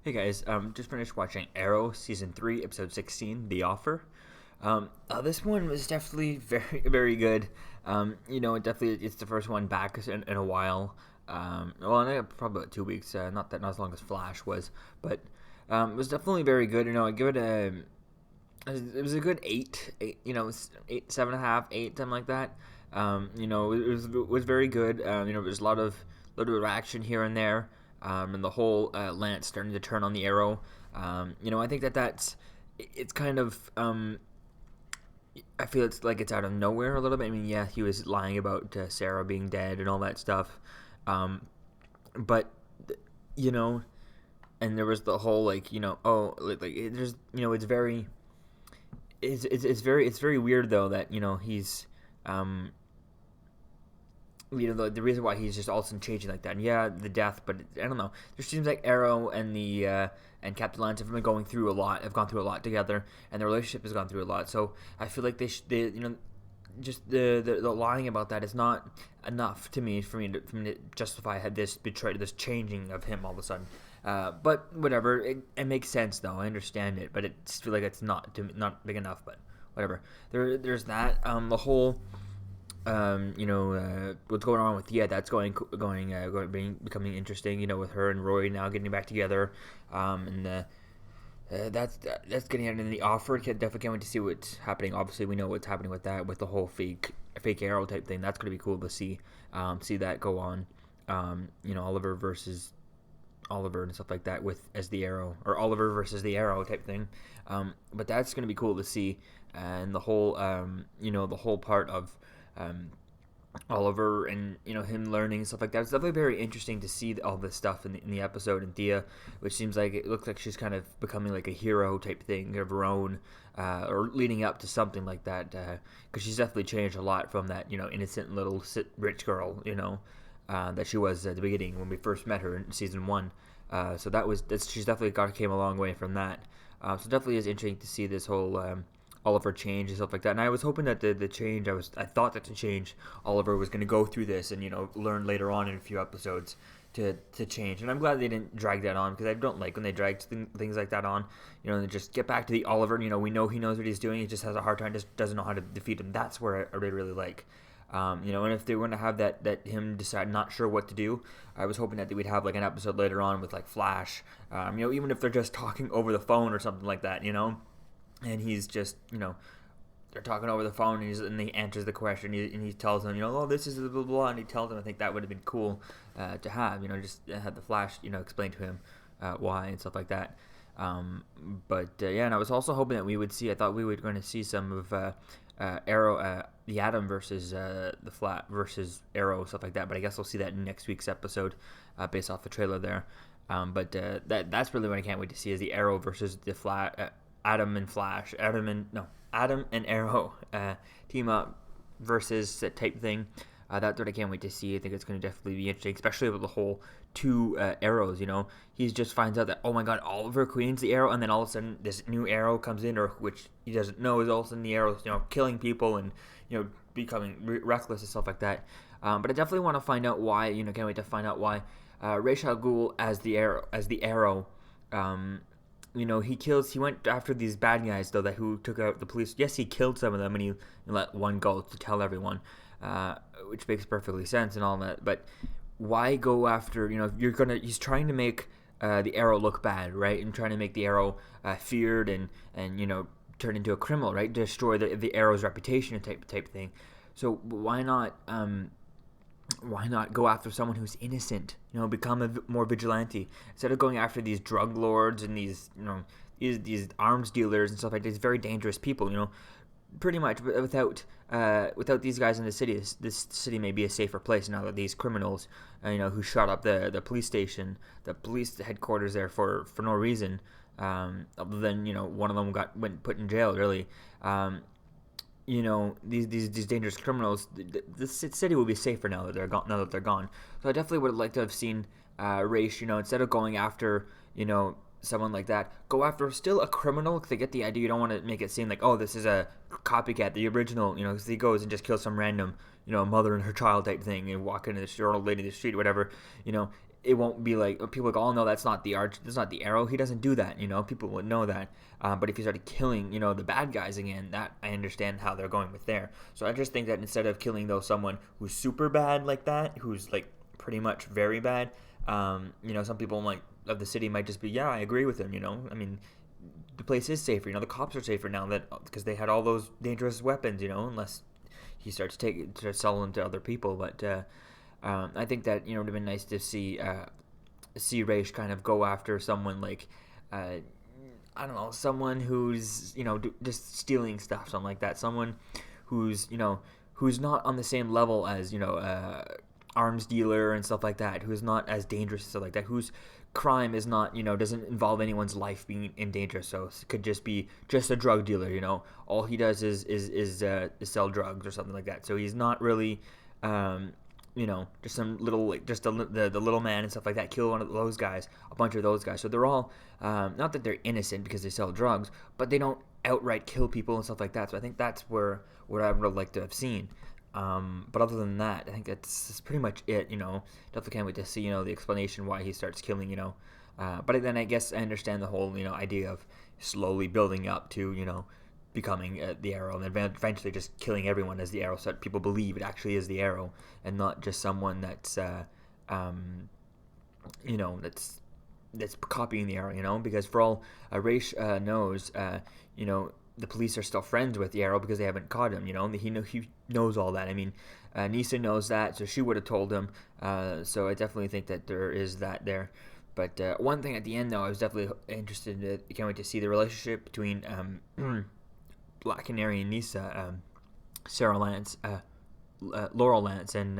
Hey guys, just finished watching Arrow Season 3, Episode 16, The Offer. This one was definitely very, very good. It's the first one back in a while. Probably about 2 weeks, not as long as Flash was, but it was definitely very good. I give it was a good eight, eight, 7.5, 8, something like that. It was very good. There's a lot of action here and there, and the whole lance starting to turn on the Arrow. I think it's kind of. I feel it's like it's out of nowhere a little bit. I mean, yeah, he was lying about Sarah being dead and all that stuff, but you know, and there was the whole it's very it's very weird though that he's um the reason why he's just all of a sudden changing like that. And yeah, the death, but I don't know. There seems like Arrow and the and Captain Lance have been going through a lot. Have gone through a lot together, and their relationship has gone through a lot. So I feel like they just the lying about that is not enough to me for me to justify this changing of him all of a sudden. But whatever, it makes sense though. I understand it, but I just feel like it's not big enough. But whatever. There's that. The whole what's going on with that's becoming interesting. With her and Roy now getting back together, and that's getting out in the offer. Definitely can't wait to see what's happening. Obviously, we know what's happening with that, with the whole fake Arrow type thing. That's gonna be cool to see that go on. Oliver versus Oliver and stuff like that as the Arrow, or Oliver versus the Arrow type thing. But that's gonna be cool to see, and the whole the whole part of Oliver and him learning and stuff like that. It's definitely very interesting to see all this stuff in the episode. And Thea, which seems like it looks like she's kind of becoming like a hero type thing of her own, or leading up to something like that. Because she's definitely changed a lot from that innocent little rich girl that she was at the beginning when we first met her in season 1. So she's definitely came a long way from that. So definitely is interesting to see this whole Oliver change and stuff like that. And I was hoping that the change, I thought that the change, Oliver was going to go through this and learn later on in a few episodes to change. And I'm glad they didn't drag that on, because I don't like when they drag things like that on. And just get back to the Oliver. We know he knows what he's doing. He just has a hard time, just doesn't know how to defeat him. That's where I really like. And if they were going to have that him decide not sure what to do, I was hoping that we'd have like an episode later on with like Flash. Even if they're just talking over the phone or something like that. And he's just, they're talking over the phone, and he answers the question, and he tells them, oh, this is blah, blah, blah, and he tells them. I think that would have been cool to have, just have the Flash, explain to him why and stuff like that. And I was also hoping that we would see, I thought we were going to see some of Arrow, the Atom versus the Flat versus Arrow, stuff like that, but I guess we'll see that in next week's episode based off the trailer there. That's really what I can't wait to see, is the Arrow versus the Flat. Adam and Flash, Adam and Arrow team up versus type thing. That's what I can't wait to see. I think it's going to definitely be interesting, especially with the whole two arrows. He just finds out that, oh my God, Oliver Queen's the Arrow, and then all of a sudden this new Arrow comes in, or which he doesn't know is all of a sudden the Arrow, killing people and becoming reckless and stuff like that. But I definitely want to find out why. Can't wait to find out why Ra's al Ghul as the Arrow. He went after these bad guys, though, who took out the police. Yes, he killed some of them, and he let one go to tell everyone, which makes perfectly sense and all that. But why go after, he's trying to make the Arrow look bad, right? And trying to make the Arrow feared and turn into a criminal, right? Destroy the Arrow's reputation type thing. So why not go after someone who's innocent? Become a more vigilante instead of going after these drug lords and these arms dealers and stuff like these very dangerous people. Pretty much without these guys in the city, this city may be a safer place now that these criminals, who shot up the police station, the police headquarters there for no reason, other than one of them went put in jail really. These dangerous criminals, the city will be safer now that they're gone. So I definitely would like to have seen Ra's, instead of going after, someone like that, go after still a criminal, because they get the idea. You don't want to make it seem like, oh, this is a copycat, the original, because he goes and just kills some random, mother and her child type thing, and walk into the store, old lady in the street, whatever. it won't be like people like, oh no, that's not the arch, that's not the arrow. He doesn't do that, people would know that. But if he started killing, the bad guys again, that I understand how they're going with there. So I just think that instead of killing someone who's super bad like that, who's like pretty much very bad, some people might of the city might just be, yeah, I agree with him. I mean, the place is safer. The cops are safer now that because they had all those dangerous weapons. Unless he starts selling them to other people, but. I think that it would have been nice to see Raish kind of go after someone like I don't know, someone who's just stealing stuff, something like that. Someone who's who's not on the same level as arms dealer and stuff like that. Who's not as dangerous and stuff like that. Whose crime is not doesn't involve anyone's life being in danger. So it could just be just a drug dealer. All he does is sell drugs or something like that. So he's not really. Just some little, like, just the little man and stuff like that, kill one of those guys, a bunch of those guys. So they're all, not that they're innocent because they sell drugs, but they don't outright kill people and stuff like that. So I think that's what I would have liked to have seen. But other than that, I think that's pretty much it. Definitely can't wait to see, the explanation why he starts killing, but then I guess I understand the whole, idea of slowly building up to, becoming the arrow, and then eventually just killing everyone as the arrow, so that people believe it actually is the arrow and not just someone that's that's copying the arrow, because for all Raish knows, the police are still friends with the arrow because they haven't caught him. He knows all that. I mean, Nisa knows that, so she would have told him. So I definitely think that there is that there. But one thing at the end, though, I was definitely interested in. I can't wait to see the relationship between Black Canary and Nisa, Sarah Lance, Laurel Lance, and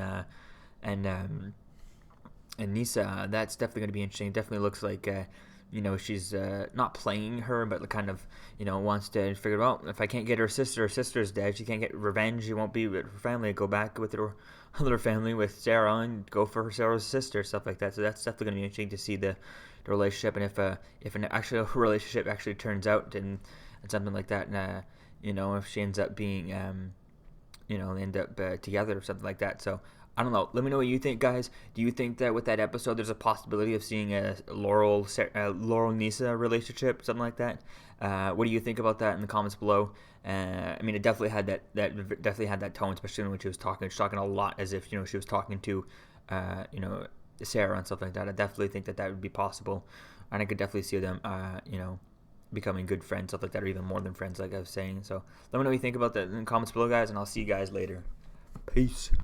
Nisa. That's definitely going to be interesting. It definitely looks like she's not playing her, but kind of wants to figure out, if I can't get her sister's dead. She can't get revenge. She won't be with her family. Go back with her other family with Sarah and go for Sarah's sister, stuff like that. So that's definitely going to be interesting to see the relationship, and if an actual relationship actually turns out and something like that, and if she ends up being they end up together or something like that. So I don't know. Let me know what you think, guys. Do you think that with that episode, there's a possibility of seeing a Laurel Nisa relationship, something like that? What do you think about that in the comments below? I mean, it definitely had that tone, especially when she was talking. She's talking a lot as if she was talking to Sarah and stuff like that. I definitely think that would be possible, and I could definitely see them becoming good friends, stuff like that, or even more than friends, like I was saying. So let me know what you think about that in the comments below, guys, and I'll see you guys later. Peace.